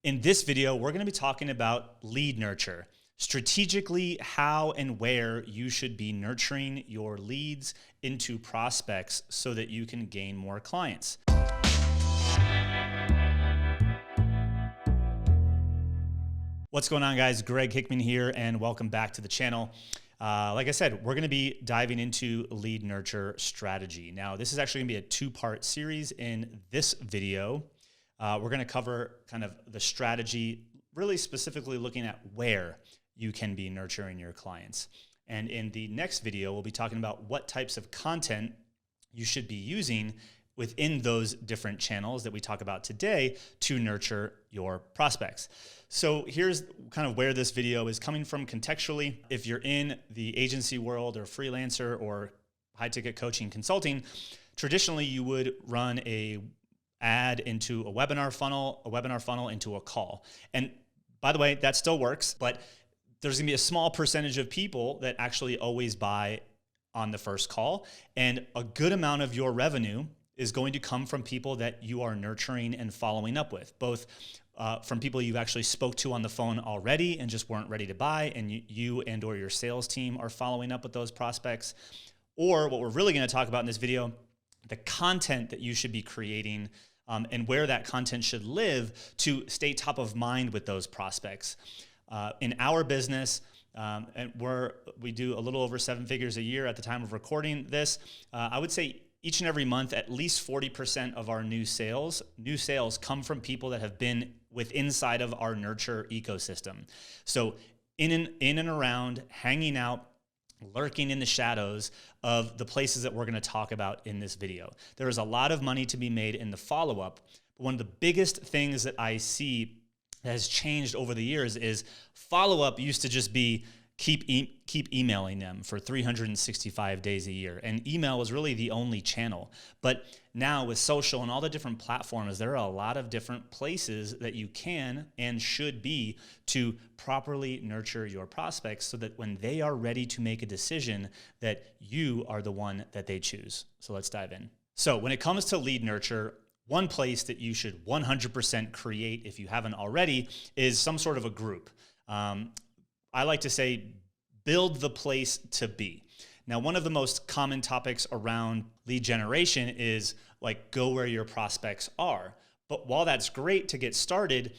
In this video, we're going to be talking about lead nurture, strategically how and where you should be nurturing your leads into prospects so that you can gain more clients. What's going on, guys? Greg Hickman here, and welcome back to the channel. Like I said, we're going to be diving into lead nurture strategy. Now, this is actually going to be a two-part series. In this video, we're going to cover kind of the strategy, really specifically looking at where you can be nurturing your clients. And in the next video, we'll be talking about what types of content you should be using within those different channels that we talk about today to nurture your prospects. So here's kind of where this video is coming from contextually. If you're in the agency world or freelancer or high ticket coaching consulting, traditionally you would run a ad into a webinar funnel into a call. And by the way, that still works, but there's gonna be a small percentage of people that actually always buy on the first call. And a good amount of your revenue is going to come from people that you are nurturing and following up with, both from people you've actually spoke to on the phone already and just weren't ready to buy, and you and or your sales team are following up with those prospects. Or what we're really gonna talk about in this video, the content that you should be creating and where that content should live to stay top of mind with those prospects. In our business, and we do a little over 7 figures a year at the time of recording this, I would say each and every month, at least 40% of our new sales come from people that have been inside of our nurture ecosystem. So in and around, hanging out, lurking in the shadows of the places that we're going to talk about in this video. There is a lot of money to be made in the follow-up. But one of the biggest things that I see that has changed over the years is follow-up used to just be keep emailing them for 365 days a year. And email was really the only channel. But now with social and all the different platforms, there are a lot of different places that you can and should be to properly nurture your prospects so that when they are ready to make a decision, that you are the one that they choose. So let's dive in. So when it comes to lead nurture, one place that you should 100% create, if you haven't already, is some sort of a group. I like to say, build the place to be. Now, one of the most common topics around lead generation is like, go where your prospects are. But while that's great to get started,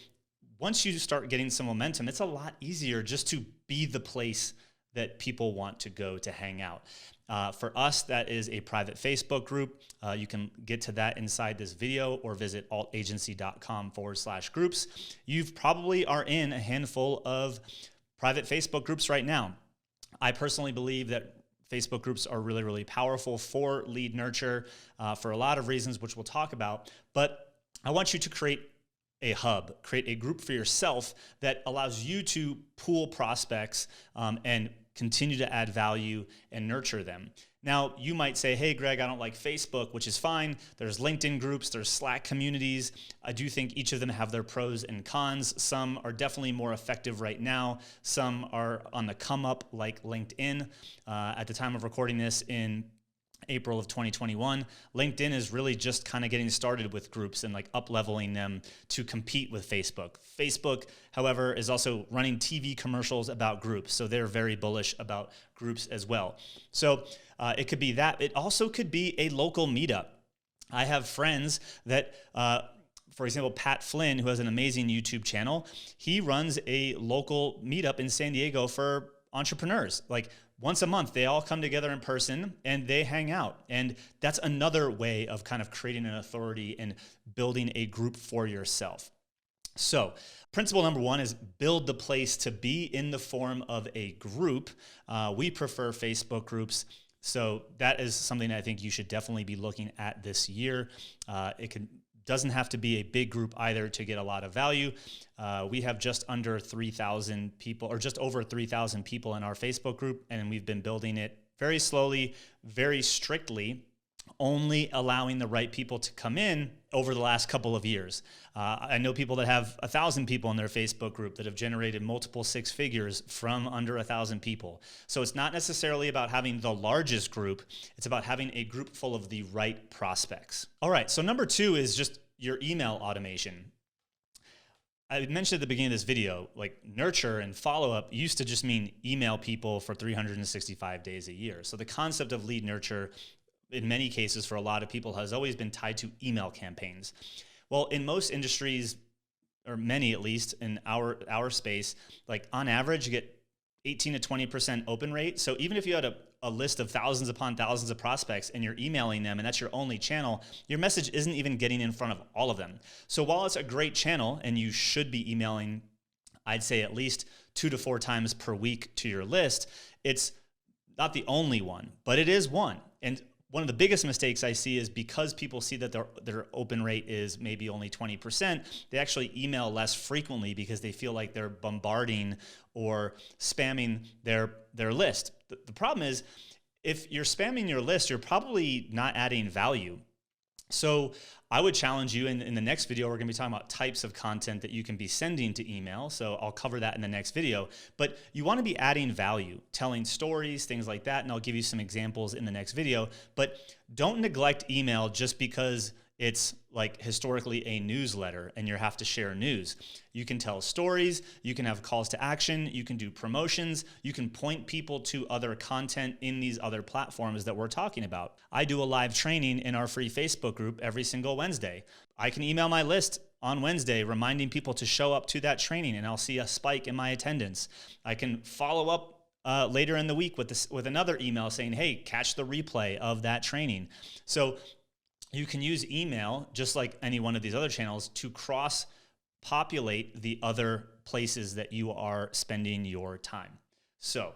once you start getting some momentum, it's a lot easier just to be the place that people want to go to hang out. For us, that is a private Facebook group. You can get to that inside this video or visit altagency.com/groups. You probably are in a handful of private Facebook groups right now. I personally believe that Facebook groups are really, really powerful for lead nurture for a lot of reasons, which we'll talk about. But I want you to create a hub, create a group for yourself that allows you to pool prospects and continue to add value and nurture them. Now, you might say, hey, Greg, I don't like Facebook, which is fine. There's LinkedIn groups, there's Slack communities. I do think each of them have their pros and cons. Some are definitely more effective right now. Some are on the come up, like LinkedIn. At the time of recording this in April of 2021, LinkedIn is really just kind of getting started with groups and like up-leveling them to compete with Facebook. Facebook, however, is also running TV commercials about groups, so they're very bullish about groups as well. So it could be that. It also could be a local meetup. I have friends that, for example, Pat Flynn, who has an amazing YouTube channel, he runs a local meetup in San Diego for entrepreneurs. Like once a month, they all come together in person and they hang out. And that's another way of kind of creating an authority and building a group for yourself. So principle number one is build the place to be in the form of a group. We prefer Facebook groups. So that is something I think you should definitely be looking at this year. Doesn't have to be a big group either to get a lot of value. We have just under 3,000 people, or just over 3,000 people in our Facebook group, and we've been building it very slowly, very strictly, only allowing the right people to come in over the last couple of years. I know people that have 1,000 people in their Facebook group that have generated multiple 6 figures from under 1,000 people. So it's not necessarily about having the largest group. It's about having a group full of the right prospects. All right, so number 2 is just your email automation. I mentioned at the beginning of this video, like nurture and follow-up used to just mean email people for 365 days a year. So the concept of lead nurture, in many cases for a lot of people, has always been tied to email campaigns. Well, in most industries, or many at least in our space, like on average, you get 18 to 20% open rate. So even if you had a list of thousands upon thousands of prospects and you're emailing them and that's your only channel, your message isn't even getting in front of all of them. So while it's a great channel and you should be emailing, I'd say at least 2 to 4 times per week to your list, it's not the only one, but it is one. And one of the biggest mistakes I see is because people see that their open rate is maybe only 20%, they actually email less frequently because they feel like they're bombarding or spamming their list. The problem is, if you're spamming your list, you're probably not adding value. So I would challenge you in the next video, we're going to be talking about types of content that you can be sending to email. So I'll cover that in the next video, but you want to be adding value, telling stories, things like that. And I'll give you some examples in the next video, but don't neglect email just because it's like historically a newsletter and you have to share news. You can tell stories, you can have calls to action, you can do promotions, you can point people to other content in these other platforms that we're talking about. I do a live training in our free Facebook group every single Wednesday. I can email my list on Wednesday reminding people to show up to that training and I'll see a spike in my attendance. I can follow up later in the week with another email saying, hey, catch the replay of that training. So you can use email, just like any one of these other channels, to cross-populate the other places that you are spending your time. So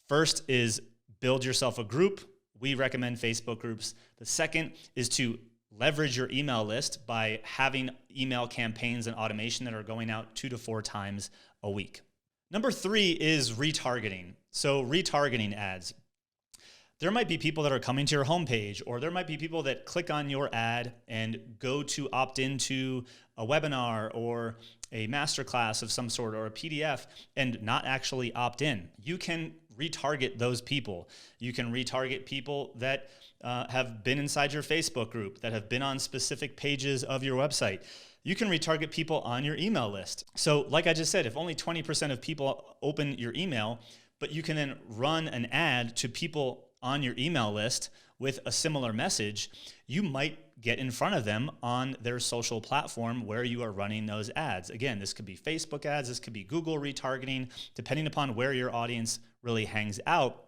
first is build yourself a group. We recommend Facebook groups. The second is to leverage your email list by having email campaigns and automation that are going out 2 to 4 times a week. Number 3 is retargeting. So retargeting ads. There might be people that are coming to your homepage, or there might be people that click on your ad and go to opt into a webinar or a masterclass of some sort or a PDF and not actually opt in. You can retarget those people. You can retarget people that have been inside your Facebook group, that have been on specific pages of your website. You can retarget people on your email list. So like I just said, if only 20% of people open your email, but you can then run an ad to people on your email list with a similar message, you might get in front of them on their social platform where you are running those ads. Again, this could be Facebook ads, this could be Google retargeting, depending upon where your audience really hangs out.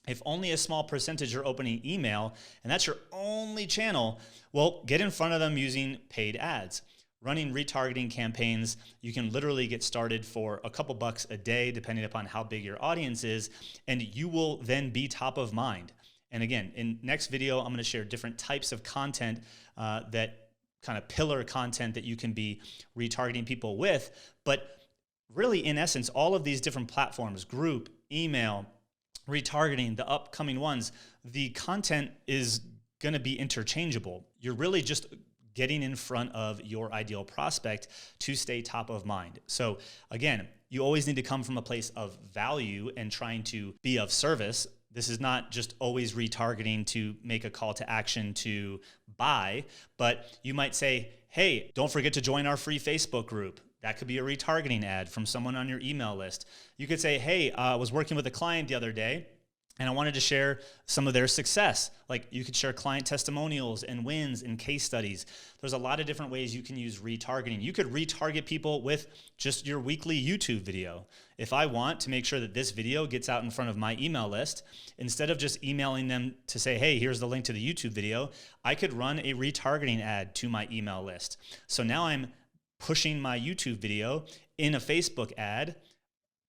If only a small percentage are opening email and that's your only channel, well, get in front of them using paid ads. Running retargeting campaigns, you can literally get started for a couple bucks a day, depending upon how big your audience is, and you will then be top of mind. And again, in next video, I'm going to share different types of content that kind of pillar content that you can be retargeting people with. But really, in essence, all of these different platforms, group, email, retargeting, the upcoming ones, the content is going to be interchangeable. You're really just getting in front of your ideal prospect to stay top of mind. So again, you always need to come from a place of value and trying to be of service. This is not just always retargeting to make a call to action to buy, but you might say, hey, don't forget to join our free Facebook group. That could be a retargeting ad from someone on your email list. You could say, hey, I was working with a client the other day and I wanted to share some of their success. Like you could share client testimonials and wins and case studies. There's a lot of different ways you can use retargeting. You could retarget people with just your weekly YouTube video. If I want to make sure that this video gets out in front of my email list, instead of just emailing them to say, hey, here's the link to the YouTube video, I could run a retargeting ad to my email list. So now I'm pushing my YouTube video in a Facebook ad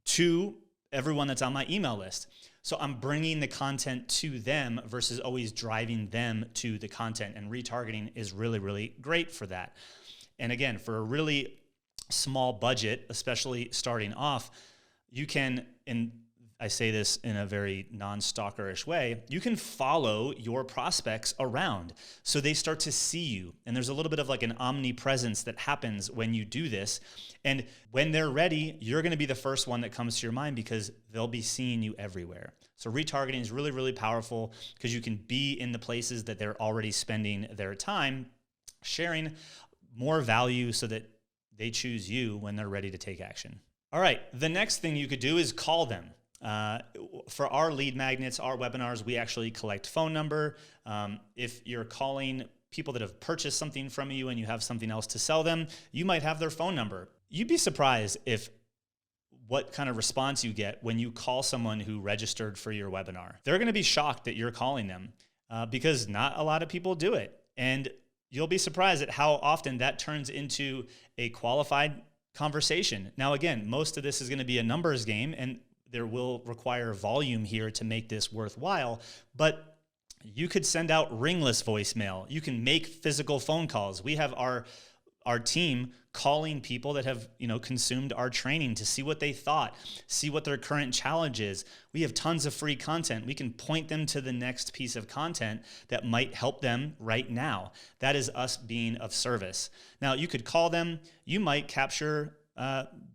to everyone that's on my email list. So I'm bringing the content to them versus always driving them to the content. And retargeting is really, really great for that. And again, for a really small budget, especially starting off, you can, and I say this in a very non-stalkerish way, you can follow your prospects around so they start to see you. And there's a little bit of like an omnipresence that happens when you do this. And when they're ready, you're going to be the first one that comes to your mind because they'll be seeing you everywhere. So retargeting is really, really powerful because you can be in the places that they're already spending their time, sharing more value so that they choose you when they're ready to take action. All right, the next thing you could do is call them. For our lead magnets, our webinars, we actually collect phone number. If you're calling people that have purchased something from you and you have something else to sell them, you might have their phone number. You'd be surprised what kind of response you get when you call someone who registered for your webinar. They're going to be shocked that you're calling them because not a lot of people do it. And you'll be surprised at how often that turns into a qualified conversation. Now, again, most of this is going to be a numbers game, and there will require volume here to make this worthwhile, but you could send out ringless voicemail. You can make physical phone calls. We have our team calling people that have, consumed our training to see what they thought, see what their current challenge is. We have tons of free content. We can point them to the next piece of content that might help them right now. That is us being of service. Now, you could call them. You might capture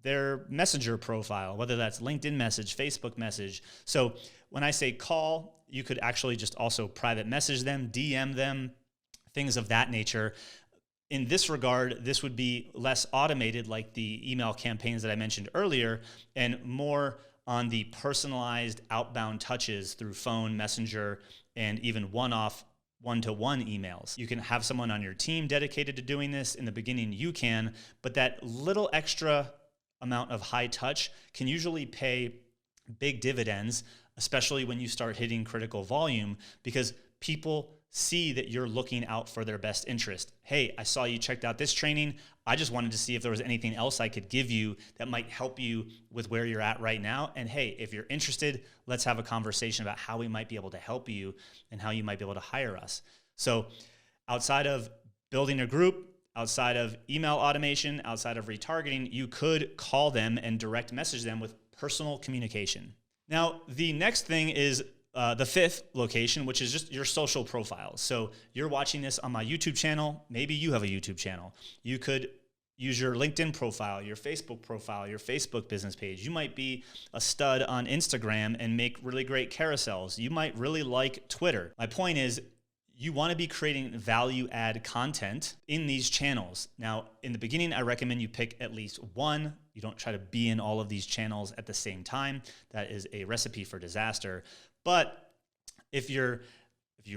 their messenger profile, whether that's LinkedIn message, Facebook message. So when I say call, you could actually just also private message them, DM them, things of that nature. In this regard, this would be less automated like the email campaigns that I mentioned earlier, and more on the personalized outbound touches through phone, messenger, and even one-off one-to-one emails. You can have someone on your team dedicated to doing this. In the beginning, you can, but that little extra amount of high touch can usually pay big dividends, especially when you start hitting critical volume, because people see that you're looking out for their best interest. Hey, I saw you checked out this training. I just wanted to see if there was anything else I could give you that might help you with where you're at right now. And hey, if you're interested, let's have a conversation about how we might be able to help you and how you might be able to hire us. So outside of building a group, outside of email automation, outside of retargeting, you could call them and direct message them with personal communication. Now, the next thing is the fifth location, which is just your social profiles. So you're watching this on my YouTube channel. Maybe you have a YouTube channel. You could use your LinkedIn profile, your Facebook business page. You might be a stud on Instagram and make really great carousels. You might really like Twitter. My point is, you want to be creating value add content in these channels. Now, in the beginning, I recommend you pick at least one. You don't try to be in all of these channels at the same time. That is a recipe for disaster. But if you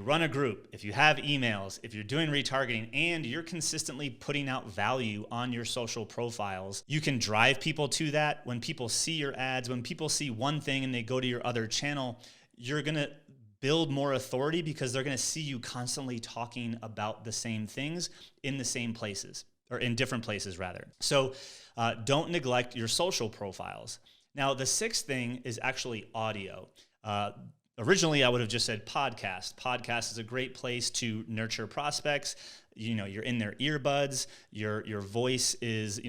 run a group, if you have emails, if you're doing retargeting, and you're consistently putting out value on your social profiles, you can drive people to that. When people see your ads, when people see one thing and they go to your other channel, you're going to build more authority because they're going to see you constantly talking about the same things in the same places, or in different places rather. So don't neglect your social profiles. Now, the sixth thing is actually audio. Originally, I would have just said podcast. Podcast is a great place to nurture prospects. You're in their earbuds. Your voice is,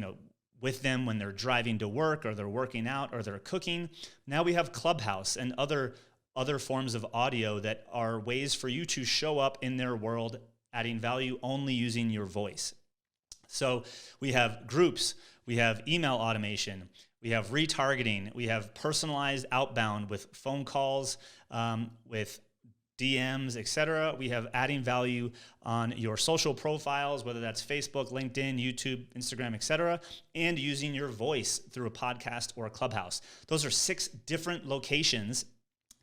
with them when they're driving to work or they're working out or they're cooking. Now we have Clubhouse and other forms of audio that are ways for you to show up in their world, adding value only using your voice. So we have groups, we have email automation, we have retargeting, we have personalized outbound with phone calls, with DMs, etc. We have adding value on your social profiles, whether that's Facebook, LinkedIn, YouTube, Instagram, etc., and using your voice through a podcast or a Clubhouse. Those are 6 different locations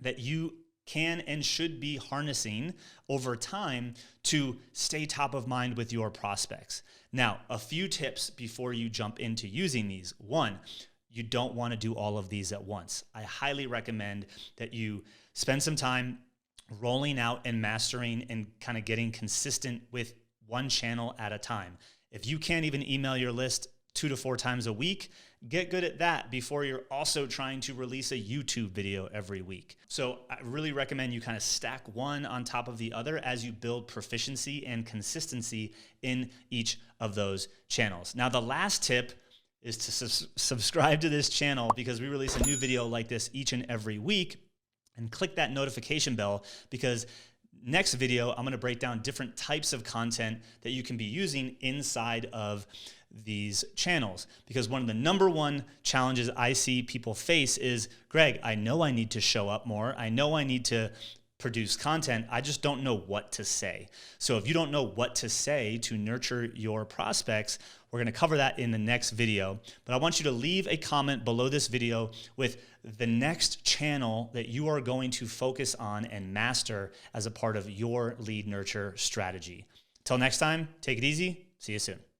that you can and should be harnessing over time to stay top of mind with your prospects. Now, a few tips before you jump into using these. 1, you don't want to do all of these at once. I highly recommend that you spend some time rolling out and mastering and kind of getting consistent with one channel at a time. If you can't even email your list 2 to 4 times a week, get good at that before you're also trying to release a YouTube video every week. So I really recommend you kind of stack one on top of the other as you build proficiency and consistency in each of those channels. Now, the last tip is to subscribe to this channel, because we release a new video like this each and every week, and click that notification bell, because next video, I'm going to break down different types of content that you can be using inside of these channels. Because one of the number one challenges I see people face is, Greg, I know I need to show up more. I know I need to produce content. I just don't know what to say. So if you don't know what to say to nurture your prospects, we're going to cover that in the next video. But I want you to leave a comment below this video with the next channel that you are going to focus on and master as a part of your lead nurture strategy. Till next time, take it easy. See you soon.